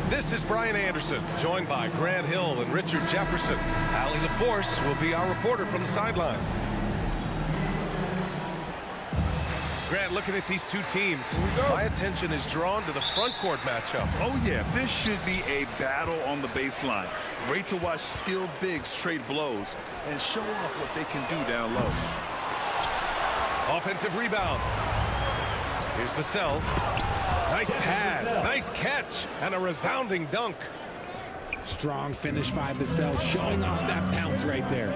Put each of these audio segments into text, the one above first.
This is Brian Anderson, joined by Grant Hill and Richard Jefferson. Allie LaForce will be our reporter from the sideline. Grant, looking at these two teams, my attention is drawn to the front court matchup. Oh, yeah, this should be a battle on the baseline. Great to watch skilled bigs trade blows and show off what they can do down low. Offensive rebound. Here's Vassell. Nice pass, nice catch, and a resounding dunk. Strong finish by Vassell, showing off that bounce right there.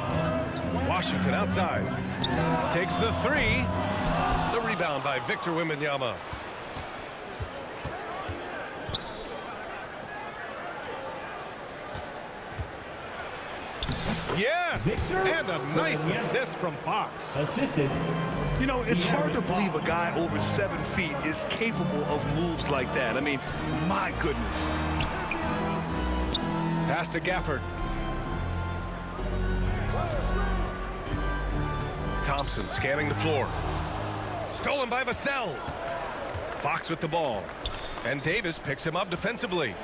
Washington outside. Takes the three. The rebound by Victor Wembanyama. Yes! And a nice assist from Fox. Assisted. You know, it's hard to believe a guy over 7 feet is capable of moves like that. I mean, my goodness. Pass to Gafford. Thompson scanning the floor. Stolen by Vassell. Fox with the ball. And Davis picks him up defensively.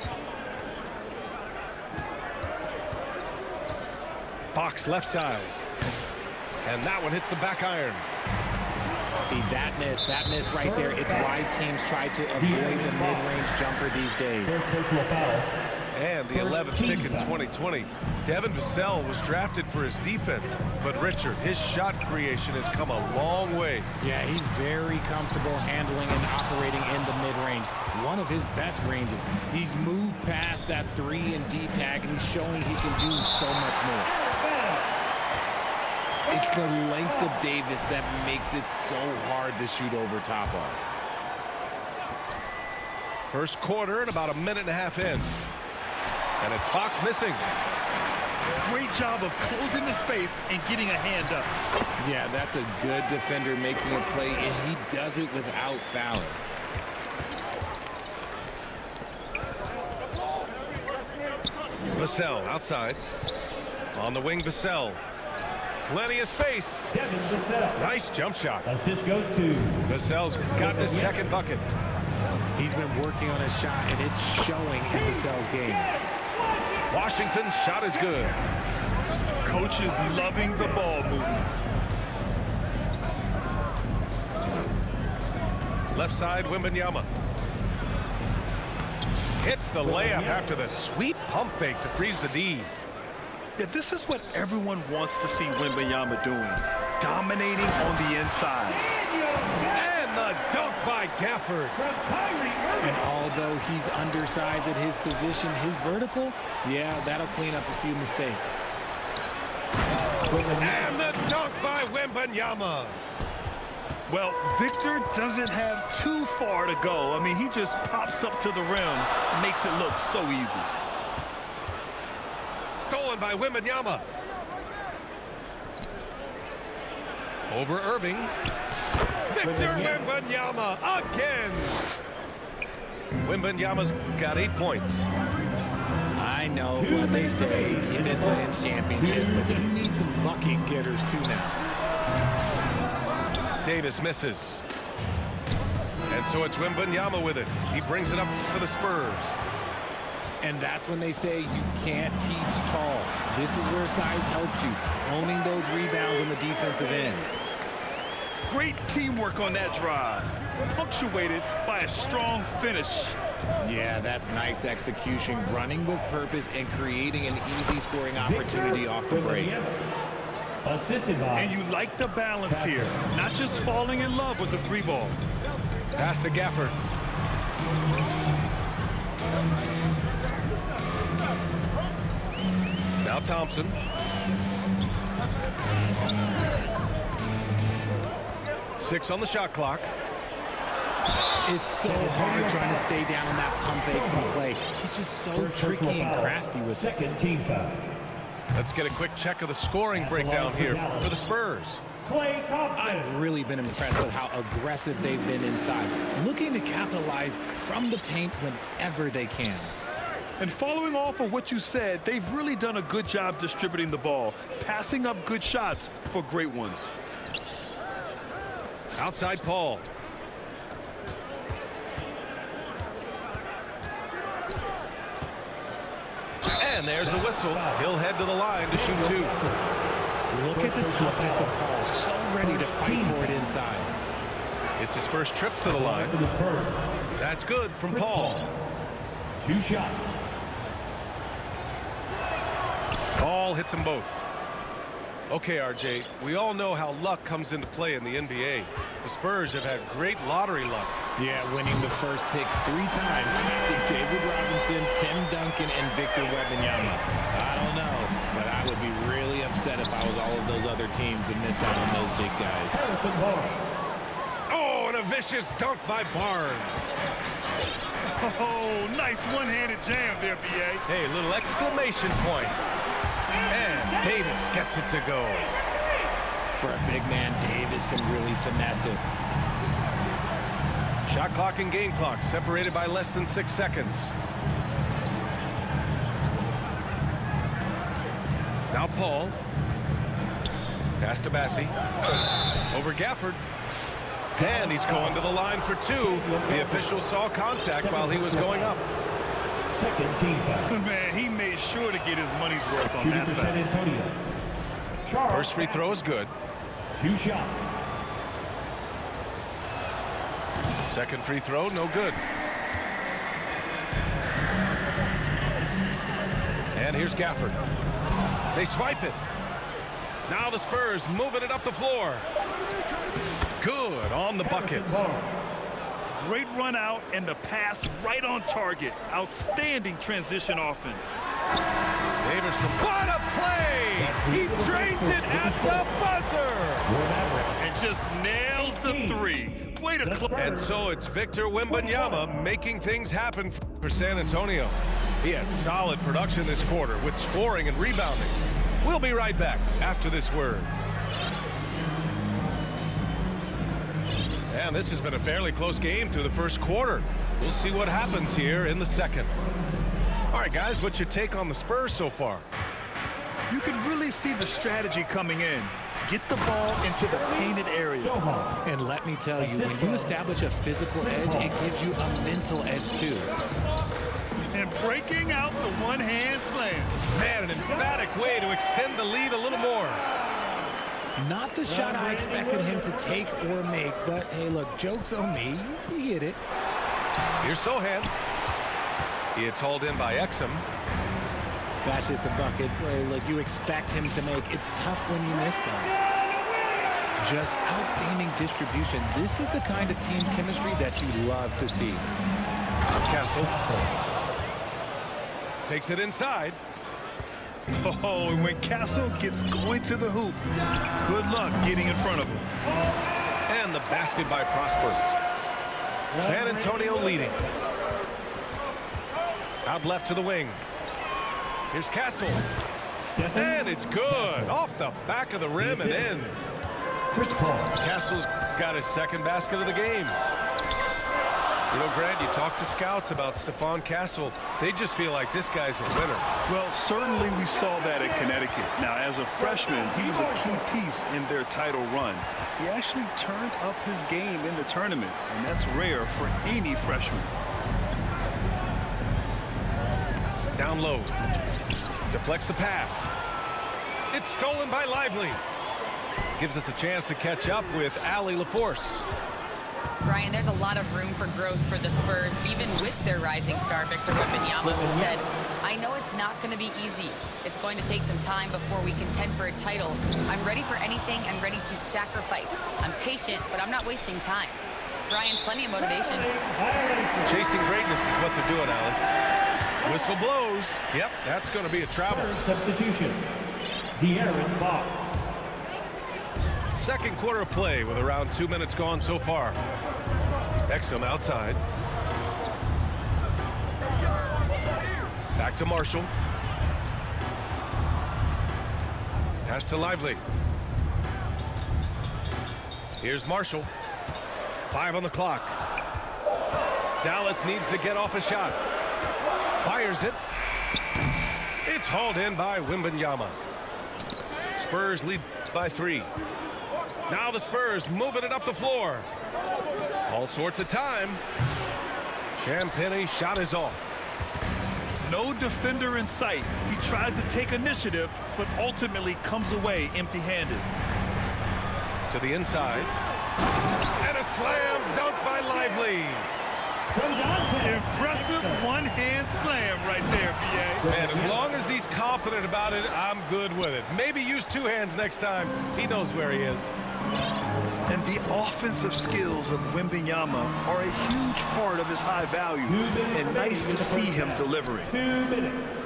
Fox left side. And that one hits the back iron. See, that miss right there. It's why teams try to avoid the mid-range jumper these days. Personal foul. And the 11th pick in 2020. Devin Vassell was drafted for his defense. But Richard, his shot creation has come a long way. Yeah, he's very comfortable handling and operating in the mid-range. One of his best ranges. He's moved past that 3 and D tag, and he's showing he can do so much more. It's the length of Davis that makes it so hard to shoot over top of. First quarter and about a minute and a half in. And it's Fox missing. Great job of closing the space and getting a hand up. Yeah, that's a good defender making a play, and he does it without fouling. Vassell outside. On the wing, Vassell. Plenty of space. Devin Vassell. Nice jump shot. Assist goes to. Vassell's gotten his second bucket. He's been working on his shot, and it's showing in Vassell's game. Washington's shot is good. Coach is loving the ball movement. Left side, Wembanyama. Hits the layup after the sweet pump fake to freeze the D. Yeah, this is what everyone wants to see Wembanyama doing. Dominating on the inside. And the dunk by Gafford. And although he's undersized at his position, his vertical, yeah, that'll clean up a few mistakes. And the dunk by Wembanyama. Well, Victor doesn't have too far to go. I mean, he just pops up to the rim and makes it look so easy. Stolen by Wembanyama. Over Irving. Victor Wembanyama again. Wembanyama's got 8 points. I know what they say, defense wins championships, but you need some bucket getters too now. Davis misses. And so it's Wembanyama with it. He brings it up for the Spurs. And that's when they say you can't teach tall. This is where size helps you, owning those rebounds on the defensive end. Great teamwork on that drive, punctuated by a strong finish. Yeah, that's nice execution, running with purpose and creating an easy scoring opportunity off the break. Assisted by. And you like the balance here, not just falling in love with the 3-ball. Pass to Gafford. Now Thompson. Six on the shot clock. It's so hard trying to stay down on that pump fake from play. He's just so tricky and crafty with it. Second team foul. Let's get a quick check of the scoring breakdown here for the Spurs. Klay Thompson. I've really been impressed with how aggressive they've been inside, looking to capitalize from the paint whenever they can. And following off of what you said, they've really done a good job distributing the ball, passing up good shots for great ones. Outside Paul. And there's a whistle. He'll head to the line to shoot 2. Look at the toughness of Paul. So ready to fight for it inside. It's his first trip to the line. That's good from Paul. 2 shots. Paul hits them both. Okay, RJ, we all know how luck comes into play in the NBA. The Spurs have had great lottery luck. Yeah, winning the first pick 3 times to David Robinson, Tim Duncan, and Victor Wembanyama. I don't know, but I would be really upset if I was all of those other teams to miss out on those big guys. Oh, and a vicious dunk by Barnes. Oh, nice one-handed jam there, B.A. Hey, little exclamation point. And Davis gets it to go. For a big man, Davis can really finesse it. Shot clock and game clock separated by less than 6 seconds. Now Paul. Pass to Bassie. Over Gafford. And he's going to the line for 2. The official saw contact while he was going up. Second team foul. Man, he made sure to get his money's worth on Shooting that for foul. San Antonio. Charles First free throw is good. 2 shots. Second free throw, no good. And here's Gafford. They swipe it. Now the Spurs moving it up the floor. Good on the bucket. Great run out and the pass right on target. Outstanding transition offense. Davis from what a play! He drains it at the buzzer! And just nails the 3. Way to close. And so it's Victor Wembanyama making things happen for San Antonio. He had solid production this quarter with scoring and rebounding. We'll be right back after this word. And this has been a fairly close game through the first quarter. We'll see what happens here in the second. All right, guys, what's your take on the Spurs so far? You can really see the strategy coming in. Get the ball into the painted area. And let me tell you, when you establish a physical edge, it gives you a mental edge too. And breaking out the one-hand slam. Man, an emphatic way to extend the lead a little more. Not the shot I expected him to take or make, but hey, look, joke's on me. He hit it. Here's Sohan. It's hauled in by Exum. That's just a bucket. Hey, look, you expect him to make. It's tough when you miss those. Just outstanding distribution. This is the kind of team chemistry that you love to see. Castle. Takes it inside. Oh, and when Castle gets going to the hoop, good luck getting in front of him. And the basket by Prosper. San Antonio leading. Out left to the wing. Here's Castle. And it's good. Off the back of the rim and in. Castle's got his second basket of the game. You know, Grant, you talk to scouts about Stephon Castle. They just feel like this guy's a winner. Well, certainly we saw that at Connecticut. Now, as a freshman, he was a key piece in their title run. He actually turned up his game in the tournament, and that's rare for any freshman. Down low. Deflects the pass. It's stolen by Lively. Gives us a chance to catch up with Allie LaForce. Brian, there's a lot of room for growth for the Spurs, even with their rising star, Victor Wembanyama, who said, I know it's not going to be easy. It's going to take some time before we contend for a title. I'm ready for anything and ready to sacrifice. I'm patient, but I'm not wasting time. Brian, plenty of motivation. Chasing greatness is what they're doing, Allie. Whistle blows. Yep, that's going to be a travel. Substitution. De'Aaron Fox. Second quarter of play with around 2 minutes gone so far. Exum outside. Back to Marshall. Pass to Lively. Here's Marshall. 5 on the clock. Dallas needs to get off a shot. Fires it. It's hauled in by Wembanyama. Spurs lead by 3. Now the Spurs moving it up the floor. All sorts of time. Champagne's shot is off. No defender in sight. He tries to take initiative, but ultimately comes away empty-handed. To the inside. And a slam dunk by Lively. Impressive one-hand slam right there, B.A. Man, as long as he's confident about it, I'm good with it. Maybe use two hands next time. He knows where he is. And the offensive skills of Wembyama are a huge part of his high value. And nice to see him delivering.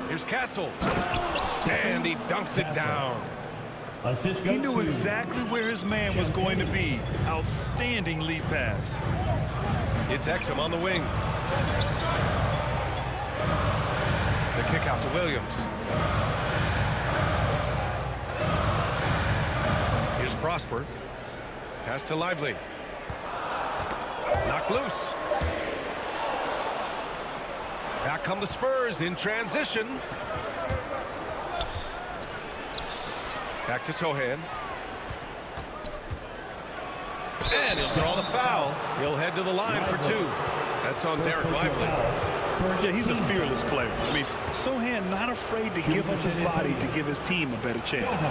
Here's Castle. And he dunks it down. He knew exactly where his man was going to be. Outstanding lead pass. It's Exum on the wing. The kick out to Williams. Here's Prosper. Pass to Lively. Knocked loose. Back come the Spurs in transition. Back to Sohan. And he'll draw the foul. He'll head to the line for two. That's on Derek Lively. Yeah, he's a fearless player. I mean, Sohan not afraid to give up his body to give his team a better chance.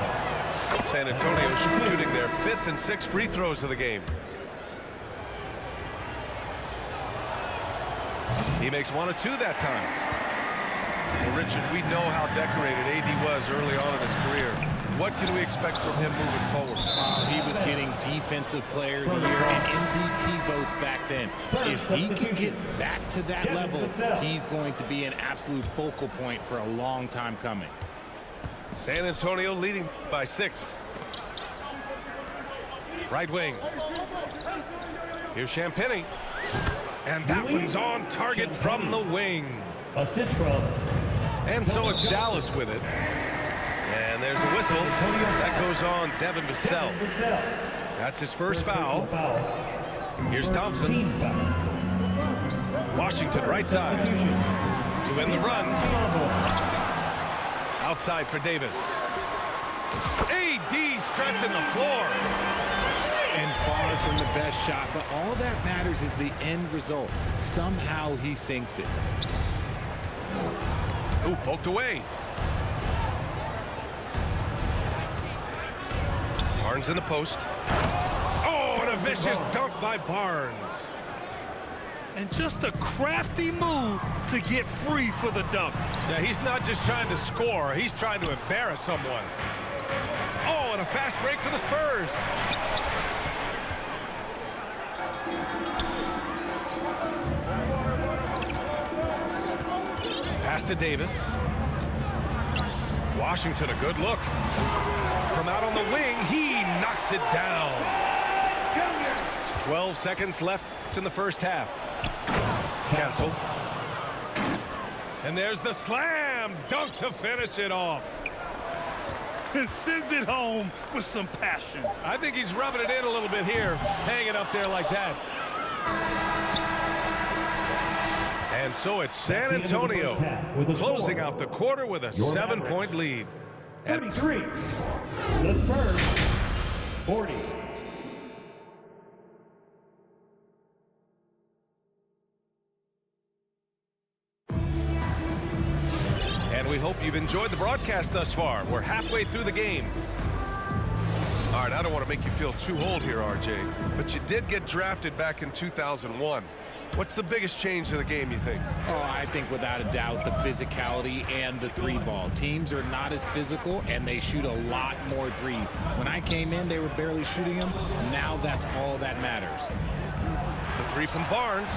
San Antonio shooting their 5th and 6th free throws of the game. He makes 1 of 2 that time. Well, Richard, we know how decorated AD was early on in his career. What can we expect from him moving forward? He was getting Defensive Player of the Year and MVP votes back then. If he can get back to that level, he's going to be an absolute focal point for a long time coming. San Antonio leading by 6. Right wing. Here's Champagny. And that one's on target from the wing. Assist from. And so it's Dallas with it. And there's a whistle. That goes on Devin Vassell. That's his first foul. Here's Thompson. Washington right side. To end the run. Outside for Davis. AD stretching the floor. And far from the best shot, but all that matters is the end result. Somehow he sinks it. Ooh, poked away. Barnes in the post. Oh, and a vicious dunk by Barnes. And just a crafty move to get free for the dunk. Yeah, he's not just trying to score. He's trying to embarrass someone. Oh, and a fast break for the Spurs. Pass to Davis. Washington, a good look. From out on the wing, he knocks it down. 12 seconds left in the first half. Castle. And there's the slam dunk to finish it off. And sends it home with some passion. I think he's rubbing it in a little bit here. Hang it up there like that. And so it's San Antonio closing out the quarter with a 7-point lead. 33. The Spurs. 40. And we hope you've enjoyed the broadcast thus far. We're halfway through the game. All right, I don't want to make you feel too old here, RJ, but you did get drafted back in 2001. What's the biggest change to the game, you think? Oh, I think without a doubt the physicality and the three ball. Teams are not as physical, and they shoot a lot more threes. When I came in, they were barely shooting them. Now that's all that matters. The three from Barnes.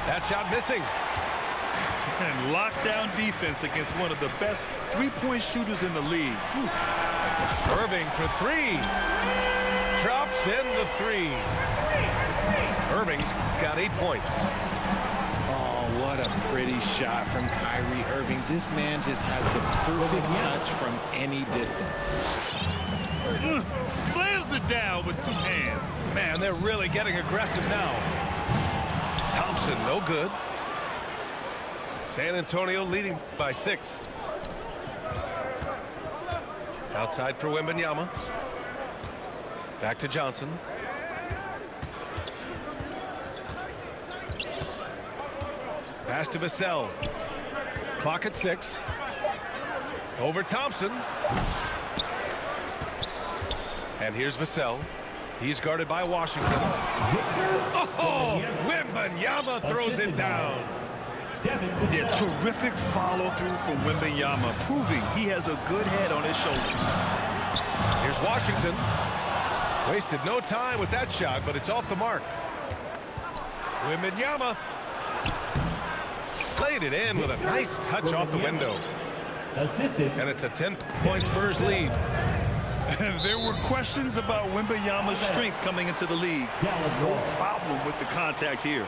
That shot missing. And lockdown defense against one of the best three-point shooters in the league. Irving for three. Drops in the three. Irving's got 8 points. Oh, what a pretty shot from Kyrie Irving. This man just has the perfect touch from any distance. Slams it down with 2 hands. Man, they're really getting aggressive now. Thompson, no good. San Antonio leading by 6. Outside for Wembanyama. Back to Johnson. Pass to Vassell. Clock at 6. Over Thompson. And here's Vassell. He's guarded by Washington. Oh, Wembanyama throws it down. Yeah, terrific follow-through from Wembyama, proving he has a good head on his shoulders. Here's Washington. Wasted no time with that shot, but it's off the mark. Wembanyama laid it in with a nice touch off the window. Assisted. And it's a 10-point Spurs lead. There were questions about Wembanyama's strength coming into the league. No problem with the contact here.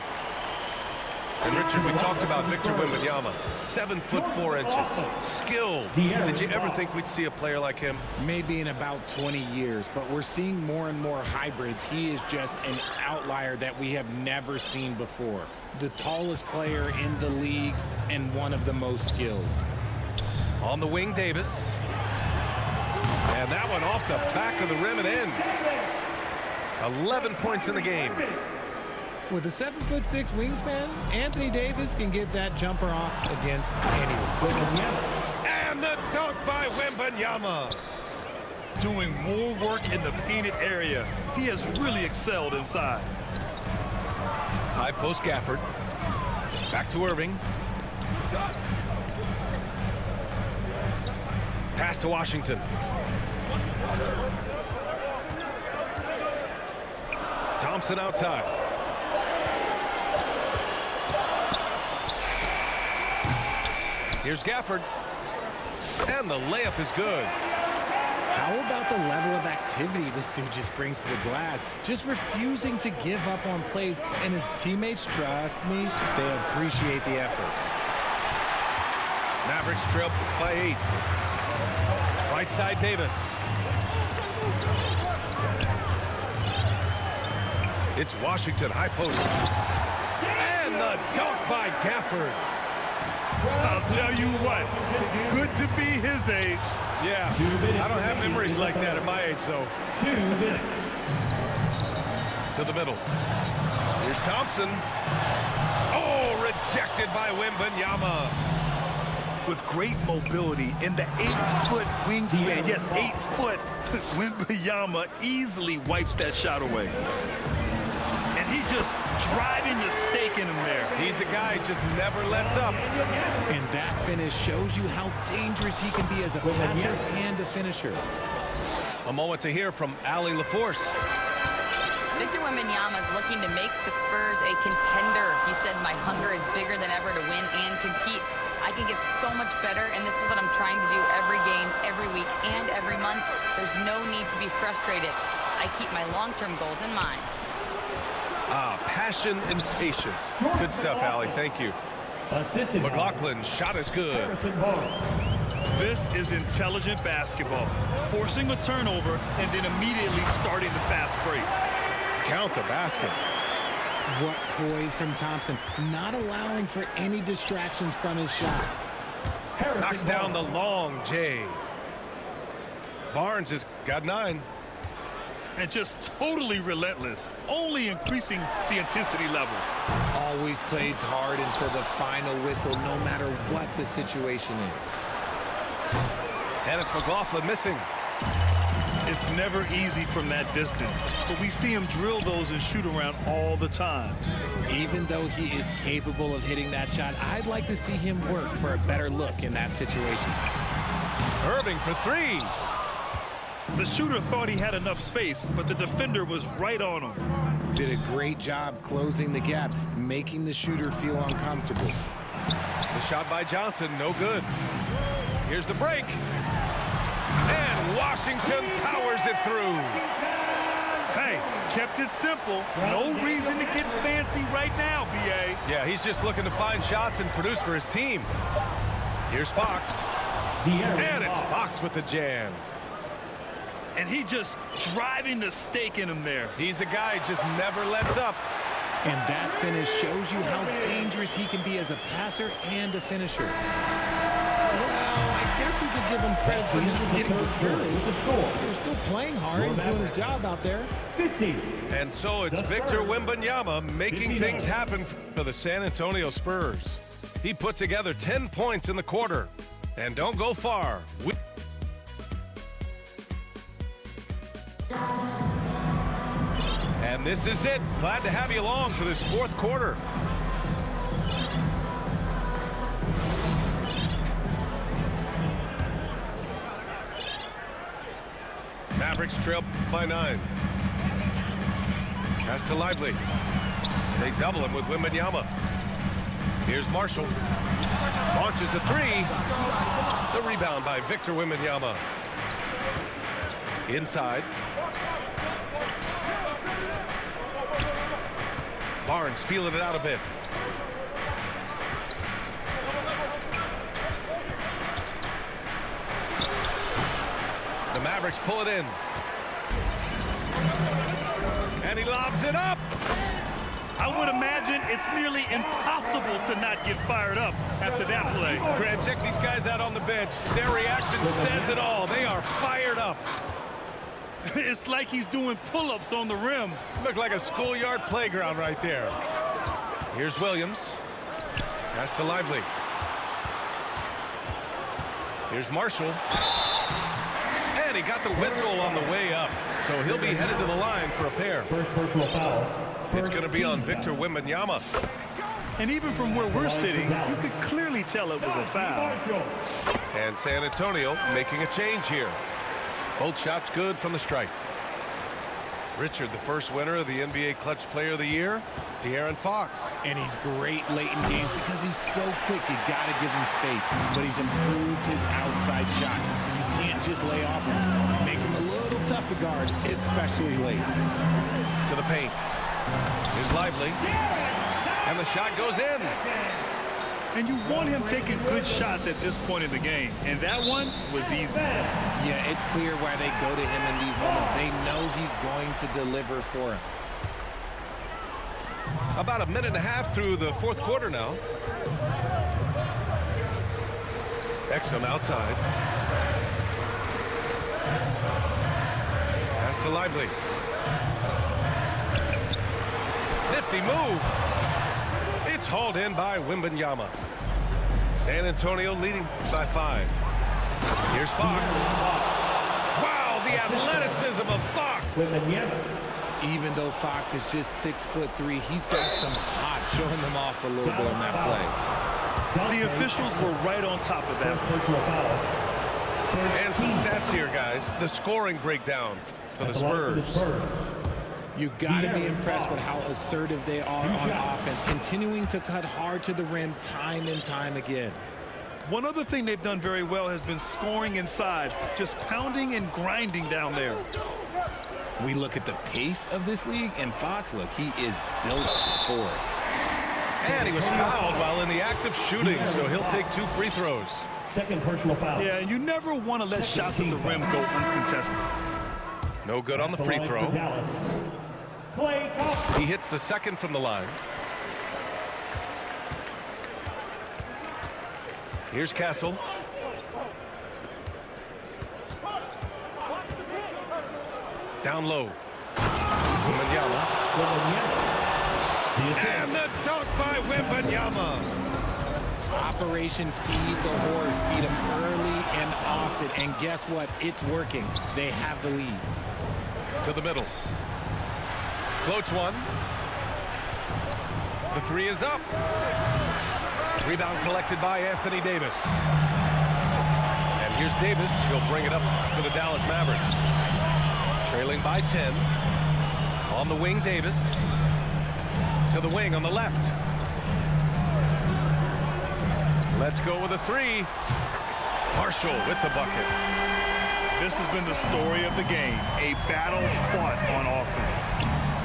And Richard, we talked about Victor Wembanyama, 7'4", skilled. Did you ever think we'd see a player like him? Maybe in about 20 years, but we're seeing more and more hybrids. He is just an outlier that we have never seen before. The tallest player in the league and one of the most skilled. On the wing, Davis. And that one off the back of the rim and in. 11 points in the game. With a 7'6" wingspan, Anthony Davis can get that jumper off against anyone. And the dunk by Wembanyama. Doing more work in the painted area. He has really excelled inside. High post Gafford. Back to Irving. Pass to Washington. Thompson outside. Here's Gafford. And the layup is good. How about the level of activity this dude just brings to the glass? Just refusing to give up on plays, and his teammates, trust me, they appreciate the effort. Mavericks trail by 8. Right side, Davis. It's Washington, high post. And the dunk by Gafford. I'll tell you what, it's good to be his age. Yeah, I don't have memories like that at my age, though. 2 minutes. To the middle. Here's Thompson. Oh, rejected by Wembanyama. With great mobility in the 8-foot wingspan. Yes, 8 foot. Wembanyama easily wipes that shot away. And he's just driving the stake in him there. He's a guy who just never lets up. And that finish shows you how dangerous he can be as a passer and a finisher. A moment to hear from Allie LaForce. Victor Wembanyama is looking to make the Spurs a contender. He said, my hunger is bigger than ever to win and compete. I can get so much better, and this is what I'm trying to do every game, every week, and every month. There's no need to be frustrated. I keep my long-term goals in mind. Passion and patience. Good stuff, Allie. Thank you. Assisted. McLaughlin's shot is good. This is intelligent basketball. Forcing a turnover and then immediately starting the fast break. Count the basket. What poise from Thompson, not allowing for any distractions from his shot. Knocks down the long J. Barnes has got 9. And just totally relentless, only increasing the intensity level. Always plays hard until the final whistle, no matter what the situation is. And it's McLaughlin missing. It's never easy from that distance, but we see him drill those and shoot around all the time. Even though he is capable of hitting that shot, I'd like to see him work for a better look in that situation. Irving for 3. The shooter thought he had enough space, but the defender was right on him. Did a great job closing the gap, making the shooter feel uncomfortable. The shot by Johnson, no good. Here's the break. And Washington powers it through. Hey, kept it simple. No reason to get fancy right now, B.A. Yeah, he's just looking to find shots and produce for his team. Here's Fox. And it's Fox with the jam. And he just driving the stake in him there. He's a guy who just never lets up. And that finish shows you how dangerous he can be as a passer and a finisher. Well, I guess we could give him credit for not getting discouraged. They're still playing hard. He's doing his job out there. 50. And so it's Victor Wembanyama making things happen for the San Antonio Spurs. He put together 10 points in the quarter. And don't go far. And this is it. Glad to have you along for this fourth quarter. Mavericks trail by 9. Pass to Lively. They double him with Wembenyama. Here's Marshall. Launches a three. The rebound by Victor Wembanyama. Inside. Barnes feeling it out a bit. The Mavericks pull it in. And he lobs it up. I would imagine it's nearly impossible to not get fired up after that play. Grant, check these guys out on the bench. Their reaction says it all. They are fired up. It's like he's doing pull-ups on the rim. Looked like a schoolyard playground right there. Here's Williams. Pass to Lively. Here's Marshall. And he got the whistle on the way up. So he'll be headed to the line for a pair. First personal foul. It's going to be on Victor Wembanyama. And even from where we're sitting, you could clearly tell it was a foul. And San Antonio making a change here. Both shots good from the stripe. Richard, the first winner of the NBA Clutch Player of the Year, De'Aaron Fox. And he's great late in games because he's so quick. You got to give him space. But he's improved his outside shot, so you can't just lay off him. Makes him a little tough to guard, especially late. To the paint. Here's Lively. And the shot goes in. And you want him taking good shots at this point in the game. And that one was easy. Yeah, it's clear why they go to him in these moments. They know he's going to deliver for him. About a minute and a half through the fourth quarter now. Exum outside. Pass to Lively. Nifty move. It's hauled in by Wembanyama. San Antonio leading by 5. Here's Fox. Wow, the athleticism of Fox. Even though Fox is just 6'3", he's got some hot, showing them off a little bit on that play. The officials were right on top of that. And some stats here, guys. The scoring breakdown for the Spurs. You got to be impressed with how assertive they are on offense, continuing to cut hard to the rim time and time again. One other thing they've done very well has been scoring inside, just pounding and grinding down there. We look at the pace of this league, and Fox, look, he is built for it. And he was fouled while in the act of shooting, so he'll take 2 free throws. Second personal foul. Yeah, you never want to let shots at the rim go uncontested. No good on the free throw. He hits the second from the line. Here's Castle. Down low. Wembanyama. And the dunk by Wembanyama. Operation Feed the Horse. Feed him early and often. And guess what? It's working. They have the lead. To the middle. Floats one. The 3 is up. Rebound collected by Anthony Davis. And here's Davis. He'll bring it up for the Dallas Mavericks. Trailing by 10. On the wing, Davis. To the wing on the left. Let's go with a 3. Marshall with the bucket. This has been the story of the game. A battle fought on offense.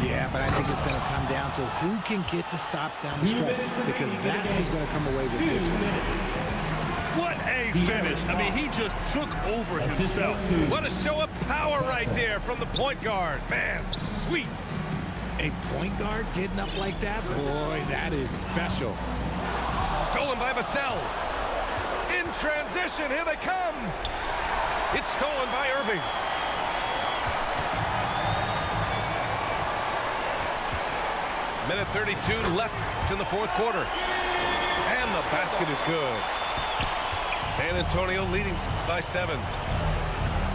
Yeah, but I think it's going to come down to who can get the stops down the stretch, because that's who's going to come away with this one. What a finish. I mean, he just took over himself. What a show of power right there from the point guard. Man, sweet. A point guard getting up like that? Boy, that is special. Stolen by Vassell. In transition, here they come. It's stolen by Irving. Minute 32 left in the fourth quarter. And the basket is good. San Antonio leading by 7.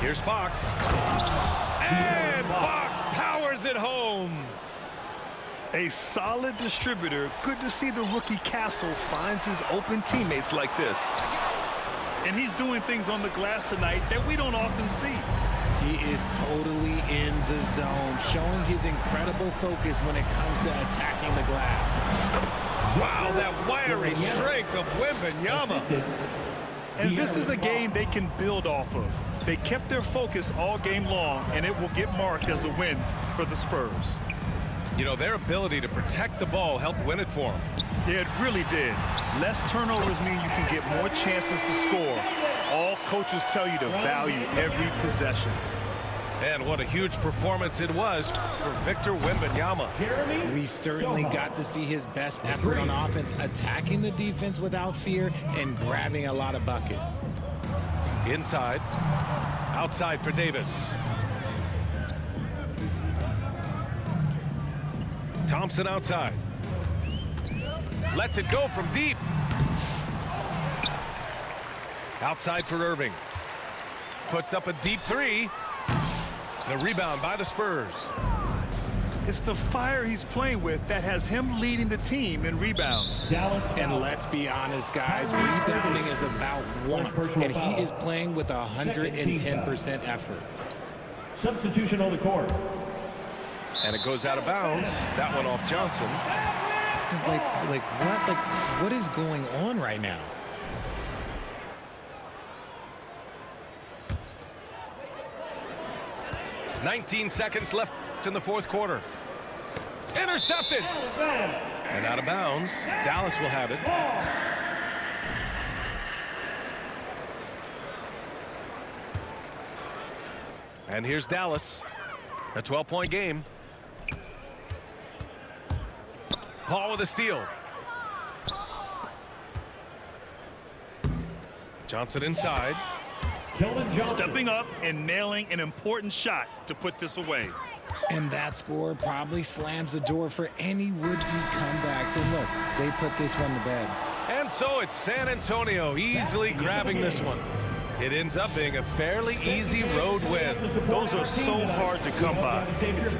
Here's Fox. And Fox powers it home. A solid distributor. Good to see the rookie Castle finds his open teammates like this. And he's doing things on the glass tonight that we don't often see. He is totally in the zone, showing his incredible focus when it comes to attacking the glass. Wow, that wiry strength of Wemby. And this is a game they can build off of. They kept their focus all game long, and it will get marked as a win for the Spurs. You know, their ability to protect the ball helped win it for them. Yeah, it really did. Less turnovers mean you can get more chances to score. All coaches tell you to value every possession. And what a huge performance it was for Victor Wembanyama. We certainly got to see his best effort on offense, attacking the defense without fear and grabbing a lot of buckets. Inside, outside for Davis. Thompson outside. Lets it go from deep. Outside for Irving. Puts up a deep 3. The rebound by the Spurs. It's the fire he's playing with that has him leading the team in rebounds. And let's be honest, guys, rebounding is about want, and he is playing with 110% effort. Substitution on the court. And it goes out of bounds. That one off Johnson. What is going on right now? "19 seconds left in the fourth quarter. Intercepted. And out of bounds. Dallas will have it. And here's Dallas. A 12-point game. Paul with a steal. Johnson inside. Stepping up and nailing an important shot to put this away. And that score probably slams the door for any would-be comebacks. And look, they put this one to bed. And so it's San Antonio easily grabbing this one. It ends up being a fairly easy road win. Those are so hard to come by. It's